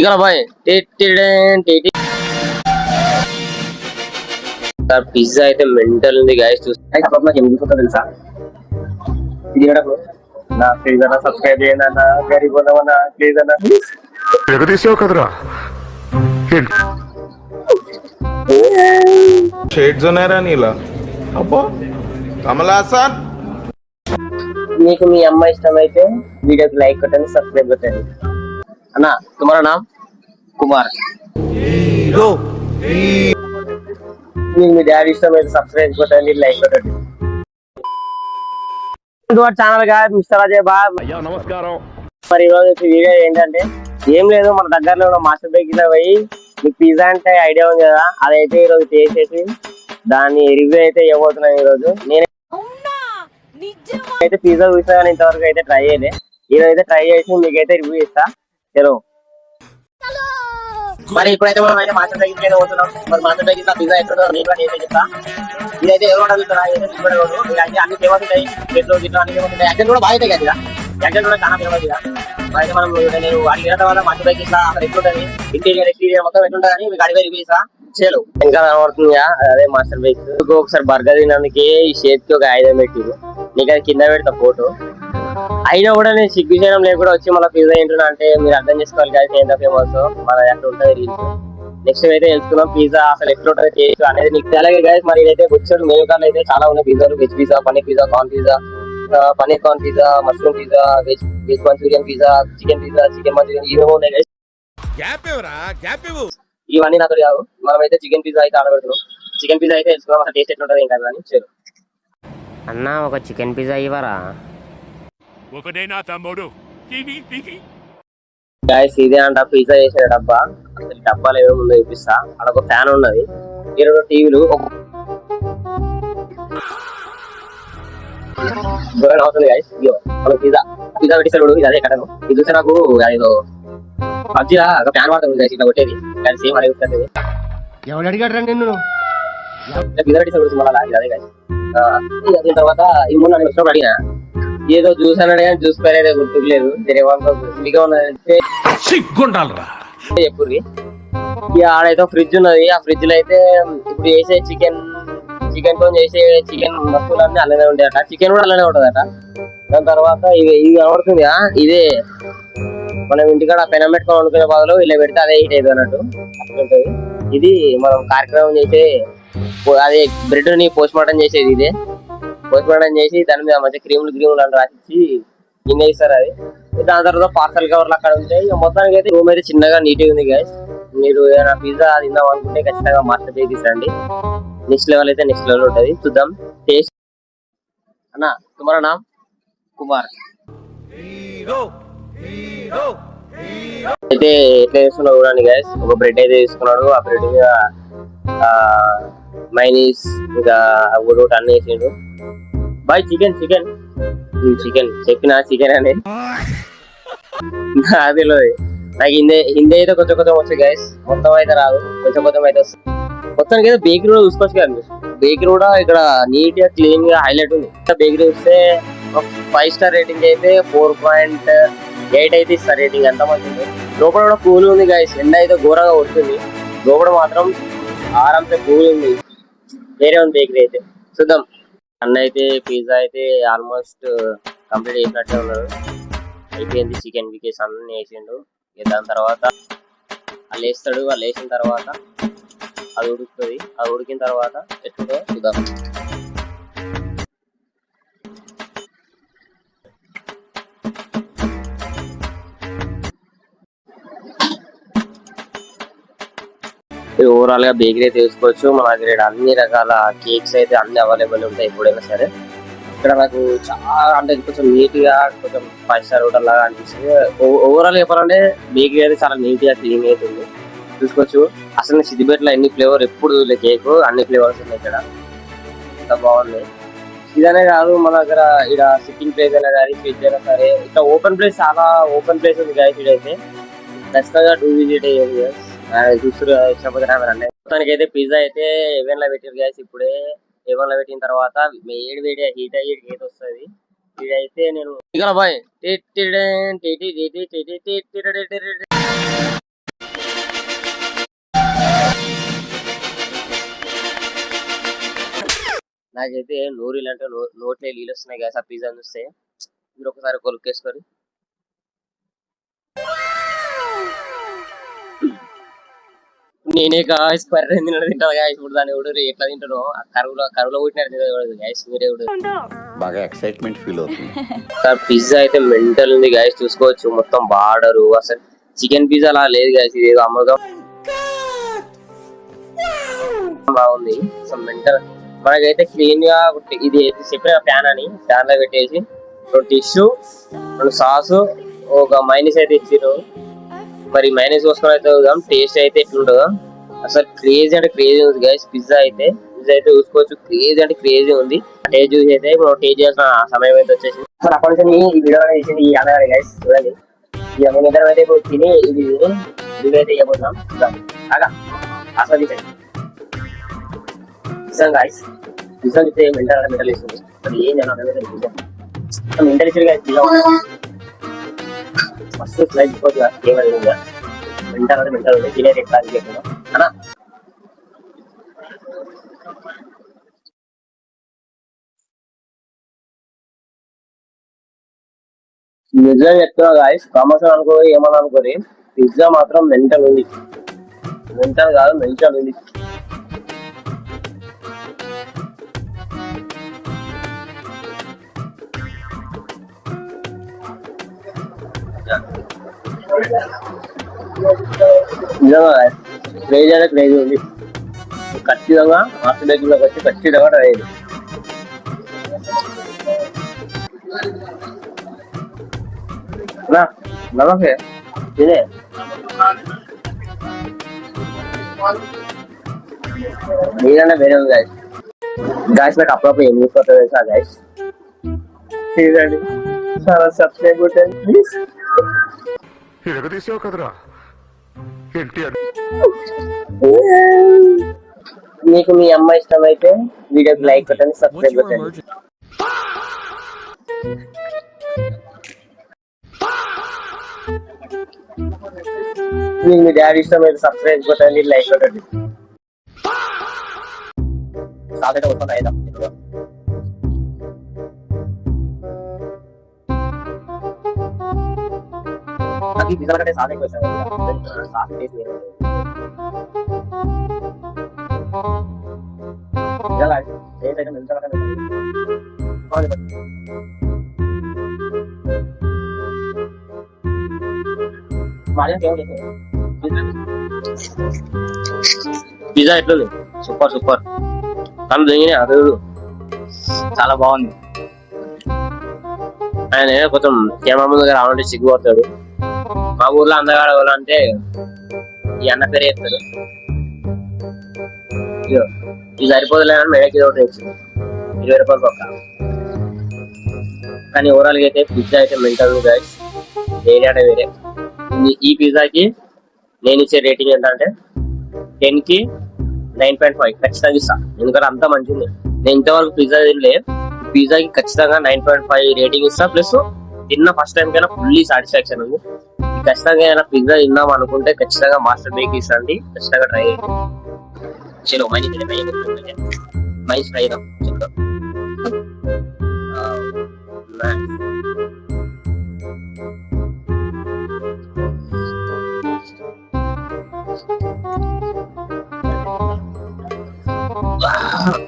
ఇక్కడ bye pizza అయితే mental ఉంది గాయస్. చూస్తే ఎందుకు తెలుసా నా ప్లీజ్ అన్న సబ్స్క్రైబ్ చేయండి అన్న, గరీబ్ అన్న ప్లీజ్ అన్న. ఎగదీసావు కదరా. షేడ్స్ ఉన్నాయరా నీలా. అబ్బో కమలాసన్. మీకు మీ అమ్మ ఇష్టం అయితే వీడియోకి లైక్ కొట్టండి, సబ్స్క్రైబ్ కొట్టండి. అన్న తుమారా నామ్ కుమార్. మీకు మీ డాడీ ఇష్టం అయితే సబ్స్క్రైబ్ కొట్టండి, లైక్ కొట్టండి. ఛానల్ గా మిస్టర్ అజయ్ బాబ్. నమస్కారం. మరి ఈ రోజు వీడియో ఏంటంటే ఏం లేదు, మన దగ్గరలో ఉన్న మాస్టర్ బేకరీలో పోయి మీకు పిజ్జా అంటే ఐడియా ఉంది కదా, అదైతే ఈ రోజు చేసేసి దాన్ని రివ్యూ అయితే ఇవ్వబోతున్నాను. ఈ రోజు నేను అయితే పిజ్జా చూసా కానీ ఇంతవరకు అయితే ట్రై చేయలే. ఈ రోజు అయితే ట్రై చేసి మీకైతే రివ్యూ ఇస్తా. చలో మరి ఇప్పుడైతే మనం అయితే మాస్టర్ బేకరీకి అయితే పోతున్నాం. మరి మాస్టర్ బేకరీలో పిజ్జా ఎక్కడ నేను కూడా నేనే చెప్తా. ఇదైతే ఎవరు అడుగుతారా, అయితే అన్ని ఫేమస్ ఉంటాయి, ప్లేట్లు గిట్లు అన్ని ఫేమస్ ఉంటాయి. యాక్చువల్ కూడా బాగా అవుతాయి కదా, యాక్చువల్ కూడా చాలా ఫేమస్ కదా. అయితే మనం నేను వాటికి వెళ్ళడం వల్ల మాస్టర్ బేకరీ ఇట్లా అక్కడ ఎట్లుంటుంది, ఇంటీరియర్ ఎక్స్టీరియర్ మొత్తం ఎట్లుంటుందని మీకు అడిగే రివ్యూ ఇస్తా. చేలు ఇంకా కనబడుతుందిగా అదే మాస్టర్ బేకరీ. ఒకసారి బర్గర్ తినడానికి ఈ షేప్ కి ఒక 5 పెట్టిరు. నీకు అది కింద పెడతా ఫోటో. అయినా కూడా నేను సిగ్గు చేయడం లేకుండా వచ్చి మన పిజ్జా ఏంటున్నా అంటే మీరు అర్థం చేసుకోవాలి కదా ఎంత ఫేమస్ మన అట్లా ఉంటుంది రీల్స్. నెక్స్ట్ అయితే తెలుసుకుందాం పిజ్జా అసలు ఎట్లా ఉంటుంది టేస్ట్ అనేది నీకు. అలాగే గైస్ మరి ఇదైతే బుచ్చడు మెనూ కార్డు అయితే చాలా ఉన్నాయి పిజ్జాలు. Veg pizza, paneer pizza, corn pizza, paneer corn pizza, mushroom pizza, veg Manchurian pizza, chicken pizza, chicken Manchurian ఇవన్నీ ఉన్నాయి గైస్. ఇవన్నీ నాతో కాదు, మనం అయితే చికెన్ పిజ్జా అయితే ఆడబెడుతున్నాం. చికెన్ పిజ్జా అయితే తెలుసుకుందాం అసలు టేస్ట్ ఎట్లా ఉంటుంది ఏం కాదు అని. సరే అన్న ఒక చికెన్ పిజ్జా ఇవ్వరా. గాయస్ ఇదే అంట పిజ్జా చేసిన డబ్బా. అసలు డబ్బాలు ఏమేమి ఉందో చూపిస్తా. అక్కడ ఒక ఫ్యాన్ ఉన్నది, 2 టీవీలు, అవుతుంది గాయస్. మనం పిజ్జా పిజ్జా పెట్టిస్తాడు ఇది అదే కట్టను. ఇది చూస్తే నాకు ఏదో పబ్జీలా ఒక ఫ్యాన్ వాడుతుంది గాయస్, ఇట్లా కొట్టేది కానీ సేమ్ అదే వస్తుంది. ఎవరు అడిగాడు నిన్ను పిజ్జా పెట్టిస్తాడు మళ్ళీ ఇది అదే గాయస్. దీని తర్వాత ఈ మూడు నన్ను వచ్చినప్పుడు అడిగినా ఏదో జ్యూస్ అన్నాడు కానీ జ్యూస్ పేరు అయితే గుర్తుకు లేదు. చెప్పుర్రి. ఇక ఆడైతే ఫ్రిడ్జ్ ఉన్నది. ఆ ఫ్రిడ్జ్ లో అయితే ఇప్పుడు చేసే చికెన్ తో చేసే చికెన్ వస్తువులన్నీ అలానే ఉంటాయట, చికెన్ కూడా అలానే ఉంటదట. దాని తర్వాత ఇది కనబడుతుంది ఇదే మనం ఇంటికాడ పెనం పెట్టుకొని వండుకునే బదులు ఇలా పెడితే అదే హీట్ అవుతుంది అన్నట్టు అట్లుంటది. ఇది మనం కార్యక్రమం చేసే అదే బ్రెడ్ ని పోస్ట్ మార్టం చేసేది. ఇదే పోస్ట్ మార్టం చేసి దాని మీద మంచి క్రీములు అని రాసిచ్చి నిన్న ఇస్తారు అది. దాని తర్వాత పార్సల్ కవర్లు అక్కడ ఉంటాయి. మొత్తానికి అయితే రూమ్ అయితే చిన్నగా నీట్గా ఉంది గైస్. మీరు ఏదైనా పిజ్జా తిందాం అనుకుంటే ఖచ్చితంగా మాస్టర్ బేకరీస్ రండి. నెక్స్ట్ లెవెల్ అయితే నెక్స్ట్ లెవెల్ ఉంటుంది. చూద్దాం టేస్ట్. అన్న తుమారా నామ్ కుమార్. అయితే ఎట్లా చేస్తున్నావు చూడండి గైస్. ఒక బ్రెడ్ అయితే తీసుకున్నాడు. ఆ బ్రెడ్ మీద మైనీస్ ఇంకా ఒకటి అన్ని వేసిండు. బాయ్ చికెన్ చెప్పిన చికెన్ అని అది నాకు హిందీ అయితే కొంచెం వచ్చు గైస్, మొత్తం అయితే రాదు, కొంచెం అయితే వస్తుంది. మొత్తానికి అయితే బేకరీ కూడా చూసుకోవచ్చు కదా. బేకరీ కూడా ఇక్కడ నీట్ గా క్లీన్ గా హైలైట్ ఉంది. బేకరీ చూస్తే 5 స్టార్ రేటింగ్ అయితే 4.8 అయితే ఇస్తారు రేటింగ్. ఎంత మంచిది. లోపల కూడా కూల్ ఉంది గైస్. ఎండ అయితే ఘోరంగా కొడుతుంది, లోపల మాత్రం ఆరాంసే కూల్ ఉంది. వేరే ఉంది బేకరీ అయితే. చూద్దాం. అన్న అయితే పిజ్జా అయితే ఆల్మోస్ట్ కంప్లీట్ చేసినట్టే ఉన్నాడు. అయిపోయింది. చికెన్ పీసెస్ అన్నీ వేసిండు. దాని తర్వాత వాళ్ళు వేస్తాడు. వాళ్ళు వేసిన తర్వాత అది ఉడుకుతుంది. అది ఉడికిన తర్వాత ఎట్లుందో చూద్దాం. ఓవరాల్ గా బేకరీ అయితే తీసుకోవచ్చు. మన దగ్గర అన్ని రకాల కేక్స్ అయితే అన్ని అవైలబుల్ ఉంటాయి ఎప్పుడైనా సరే. ఇక్కడ నాకు చాలా అంటే కొంచెం నీట్ గా కొంచెం 5 స్టార్ హోటల్ లాగా అనిపిస్తుంది. ఓవరాల్ చెప్పాలంటే బేకరీ అయితే చాలా నీట్ గా క్లీన్ అవుతుంది. చూసుకోవచ్చు. అసలు సిద్దిపేటలో ఎన్ని ఫ్లేవర్ ఎప్పుడు కేక్ అన్ని ఫ్లేవర్స్ ఉన్నాయి ఇక్కడ. ఎంత బాగుంది. ఇదనే కాదు, మన దగ్గర ఇక్కడ సిట్టింగ్ ప్లేస్ అయినా కానీ ఫ్రిడ్జ్ అయినా సరే ఇక్కడ ఓపెన్ ప్లేస్ చాలా ఓపెన్ ప్లేస్ ఉంది గాయస్. ఇదైతే ఖచ్చితంగా డూ విజిట్ అయ్యేది చూస్తున్నారు. మొత్తానికి అయితే పిజ్జా అయితే ఎవెన్ లో పెట్టారు గ్యాస్. ఇప్పుడే ఎవెన్ లో పెట్టిన తర్వాత వేడి హీట్ అయ్యి గీత వస్తుంది. ఇదైతే నేను ఇక్కడ బాయ్ నాకైతే నూరిలు అంటే నోట్లో నీళ్ళు వస్తున్నాయి గ్యాస్. ఆ పిజ్జా చూస్తే మీరు ఒకసారి కొలుక్కేసుకొని నేనే గాయస్ పర్రె తింటాను గాయస్. ఇప్పుడు దాన్ని ఎవడు ఎట్లా తింటానో కరువులో పుట్టినట్టు గాయస్. మీరే బాగా ఎక్సైట్మెంట్ ఫీల్ అవుతుంది. సార్ పిజ్జా అయితే మెంటల్ ఉంది గాయస్. చూసుకోవచ్చు మొత్తం బార్డరు. అసలు చికెన్ పిజ్జా అలా లేదు గాయస్. ఇది ఏదో అమృతం బాగుంది. అసలు మెంటల్. మనకైతే క్లీన్ గా ఇది చెప్పిన ప్యాన్ అని ప్యాన్ లో పెట్టేసి 2 టిష్యూ 2 సాసు ఒక మైనస్ అయితే ఇచ్చిరు. మరి మైనస్ కోసుకొని అయితే టేస్ట్ అయితే ఎట్లుంటుందో అసలు క్రేజీ అంటే క్రేజీ ఉంది గైస్. పిజ్జా అయితే చూసుకోవచ్చు. క్రేజీ అంటే క్రేజీ ఉంది. టేస్ట్ చూసి అయితే ఇప్పుడు టేస్ట్ చేసిన సమయం అయితే వచ్చేసింది. అసలు అప్పటి నుంచి ఈ వీడియో చేసింది ఈ అన్నగారు గైస్. చూడండి ఇక మేము ఇద్దరం అయితే ఇప్పుడు తిని ఇది వీడియో అయితే ఇవ్వబోతున్నాం. కాగా అసలు నిజం గైస్. నిజం అయితే మెంటల్ ఇస్తుంది. అది ఏం మెంటల్ ఇచ్చింది గైస్. ఫస్ట్ స్లైడ్ ఏమైనా మెంటల్ తినేది ఎట్లా అని చెప్పాను అన్నా. నిజంగా చెప్తున్నా గాయస్. ప్రమోషన్ అనుకో ఏమన్నా అనుకోని పిజ్జా మాత్రం మెంటల్ ఉంది. మెంటల్ కాదు మెంటల్ ఉంది. నిజంగా క్రేజీ అంటే క్రేజీ ఉంది. ఖచ్చితంగా మాస్టర్ బేకింగ్లోకి వచ్చి ఖచ్చితంగా ట్రై అయ్యింది. నమస్తే తినే మీరన్నా వేరే ఉంది గాయస్. గాయస్ నాకు అప్పుడప్పుడు ఏం చూసుకోవట్లేదు తెలుసా గాయస్. చూడండి చాలా సబ్స్క్రైబ్ కొట్టండి ప్లీజ్. ఎగదీసావు కదరా ఎన్టీఆర్. మీకు మీ అమ్మ ఇష్టం అయితే వీడియోకి లైక్ కొట్టండి, సబ్స్క్రైబ్ కొట్టండి. మీకు మీ డాడీ ఇష్టం అయితే సబ్స్క్రైబ్ కొట్టండి, లైక్ కొట్టండి. సాధన వస్తుంది అయినా అది పిజ్జా కంటే సాధనకి వచ్చాను. సాస్ టేస్ట్ పిజ్జా ఎట్లుంది? Super super. తను దిగిన అది చాలా బాగుంది. ఆయన కొంచెం కెమెరా ముందుగా రావాలంటే సిగ్గుపడతాడు. మా ఊర్లో అందగాడ అంటే ఈ అన్న పేరు చెప్తారు. ఇది సరిపోదులేనని మెడకి ఒకటి వచ్చింది 20 రూపాయలు పక్క. కానీ ఓవరాల్ గా అయితే పిజ్జా అయితే మెంటల్ గైస్. వేరే అంటే వేరే. ఈ పిజ్జాకి నేను ఇచ్చే రేటింగ్ ఏంటంటే 10 కి 9.5 ఖచ్చితంగా ఇస్తా. ఎందుకంటే అంత మంచిది. నేను ఇంతవరకు పిజ్జా తినలే. పిజ్జాకి ఖచ్చితంగా 9.5 రేటింగ్ ఇస్తా. ప్లస్ తిన్న ఫస్ట్ టైం కైనా ఫుల్లీ సాటిస్ఫాక్షన్ ఉంది. ఖచ్చితంగా ఏదైనా పిజ్జా తిన్నాం అనుకుంటే ఖచ్చితంగా మాస్టర్ బేకరీస్ రండి, ఖచ్చితంగా ట్రై చేయండి. చలో మైస్ ట్రై చేద్దాం.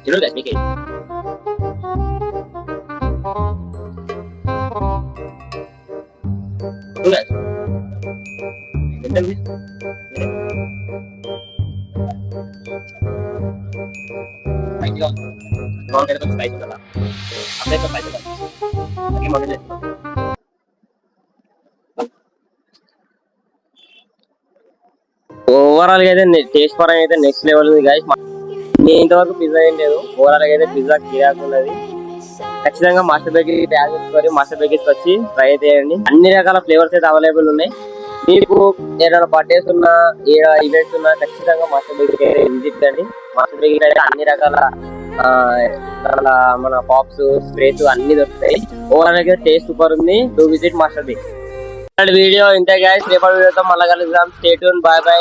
You know that, Mickey. Do that. Thank you. Mau kita tuh spice lah. Apa itu spice lah? Lagi mau kita. Overall గా అయితే టేస్ట్ పరంగా అయితే నెక్స్ట్ లెవెల్ ఉంది గైస్. నేను ఇంతవరకు పిజ్జా ఏం లేదు. ఓవరాల్ గా అయితే పిజ్జా కిరాకున్నది. ఖచ్చితంగా మాస్టర్ బేకరీ ట్యాగ్ చేసుకొని మాస్టర్ బేకరీకి వచ్చి ట్రై చేయండి. అన్ని రకాల ఫ్లేవర్స్ అయితే అవైలబుల్ ఉన్నాయి. మీకు ఏదైనా బర్త్డేస్ ఉన్నా ఏదైనా ఈవెంట్స్ ఉన్నా ఖచ్చితంగా మాస్టర్ బేకరీ విజిట్ కండి. మాస్టర్ బేకరీ అయితే అన్ని రకాల మన పాప్స్ స్ప్రేస్ అన్ని దొరుకుతాయి. ఓవరాల్ గా టేస్ట్ సూపర్ ఉంది. To visit master bakery. Video ఇంతే గైస్. రేపటి వీడియోతో మళ్ళీ కలుద్దాం. Stay tune. By by.